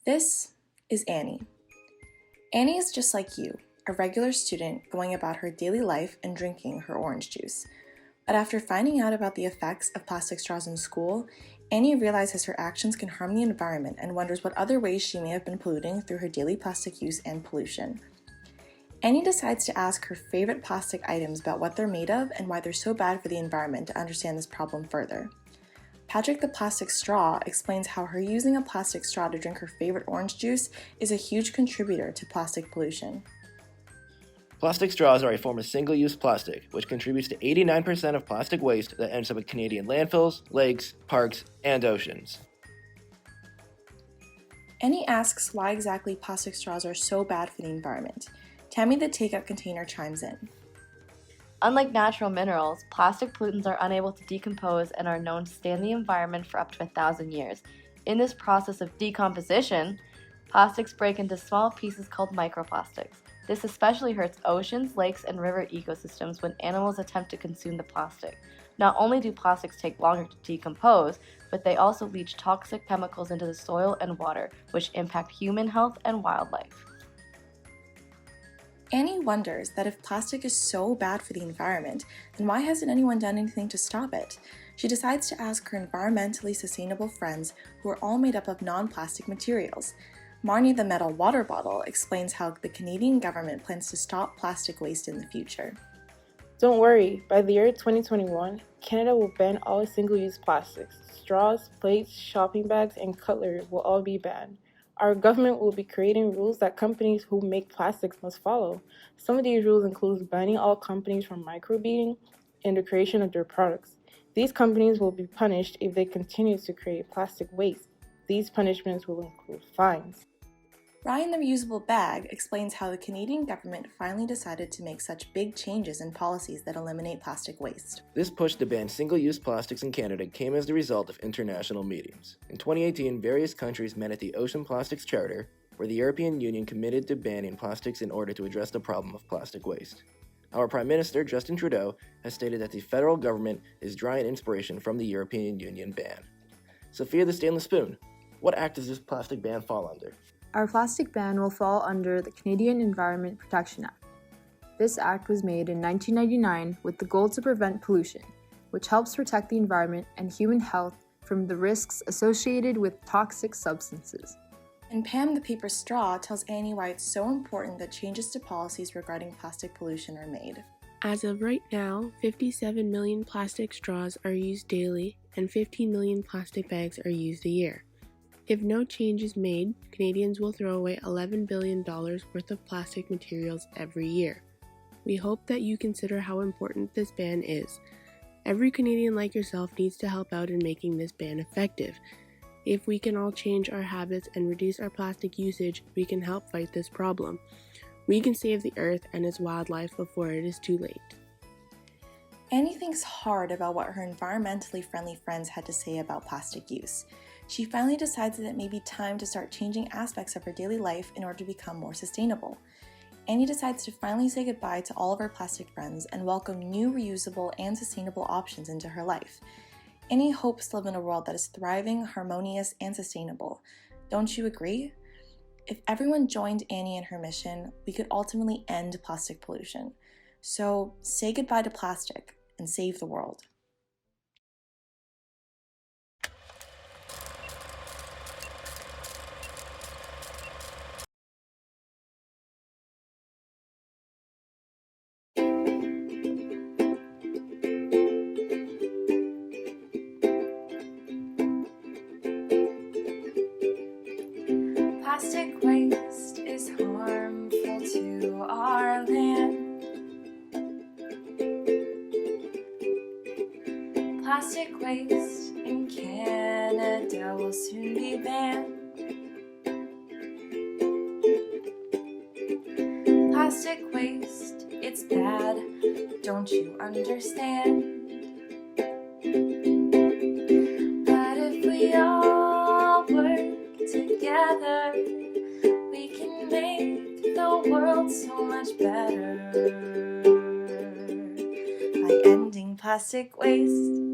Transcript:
This is Annie. Annie is just like you, a regular student going about her daily life and drinking her orange juice. But after finding out about the effects of plastic straws in school, Annie realizes her actions can harm the environment and wonders what other ways she may have been polluting through her daily plastic use and pollution. Annie decides to ask her favorite plastic items about what they're made of and why they're so bad for the environment to understand this problem further. Patrick the Plastic Straw explains how her using a plastic straw to drink her favorite orange juice is a huge contributor to plastic pollution. Plastic straws are a form of single-use plastic, which contributes to 89% of plastic waste that ends up in Canadian landfills, lakes, parks, and oceans. Annie asks why exactly plastic straws are so bad for the environment. Tammy the takeout container chimes in. Unlike natural minerals, plastic pollutants are unable to decompose and are known to stay in the environment for up to 1,000 years. In this process of decomposition, plastics break into small pieces called microplastics. This especially hurts oceans, lakes, and river ecosystems when animals attempt to consume the plastic. Not only do plastics take longer to decompose, but they also leach toxic chemicals into the soil and water, which impact human health and wildlife. Annie wonders that if plastic is so bad for the environment, then why hasn't anyone done anything to stop it? She decides to ask her environmentally sustainable friends who are all made up of non-plastic materials. Marnie the metal water bottle explains how the Canadian government plans to stop plastic waste in the future. Don't worry, by the year 2021, Canada will ban all single-use plastics. Straws, plates, shopping bags, and cutlery will all be banned. Our government will be creating rules that companies who make plastics must follow. Some of these rules include banning all companies from microbeading in the creation of their products. These companies will be punished if they continue to create plastic waste. These punishments will include fines. Ryan the reusable bag explains how the Canadian government finally decided to make such big changes in policies that eliminate plastic waste. This push to ban single-use plastics in Canada came as the result of international meetings. In 2018, various countries met at the Ocean Plastics Charter, where the European Union committed to banning plastics in order to address the problem of plastic waste. Our Prime Minister, Justin Trudeau, has stated that the federal government is drawing inspiration from the European Union ban. Sophia the Stainless Spoon, what act does this plastic ban fall under? Our plastic ban will fall under the Canadian Environment Protection Act. This act was made in 1999 with the goal to prevent pollution, which helps protect the environment and human health from the risks associated with toxic substances. And Pam the paper straw tells Annie why it's so important that changes to policies regarding plastic pollution are made. As of right now, 57 million plastic straws are used daily and 15 million plastic bags are used a year. If no change is made, Canadians will throw away $11 billion worth of plastic materials every year. We hope that you consider how important this ban is. Every Canadian like yourself needs to help out in making this ban effective. If we can all change our habits and reduce our plastic usage, we can help fight this problem. We can save the earth and its wildlife before it is too late. Annie thinks hard about what her environmentally friendly friends had to say about plastic use. She finally decides that it may be time to start changing aspects of her daily life in order to become more sustainable. Annie decides to finally say goodbye to all of her plastic friends and welcome new reusable and sustainable options into her life. Annie hopes to live in a world that is thriving, harmonious, and sustainable. Don't you agree? If everyone joined Annie in her mission, we could ultimately end plastic pollution. So say goodbye to plastic and save the world. Plastic waste is harmful to our land. Plastic waste in Canada will soon be banned. Plastic waste, it's bad, don't you understand? But if we all work together, we can make the world so much better by ending plastic waste.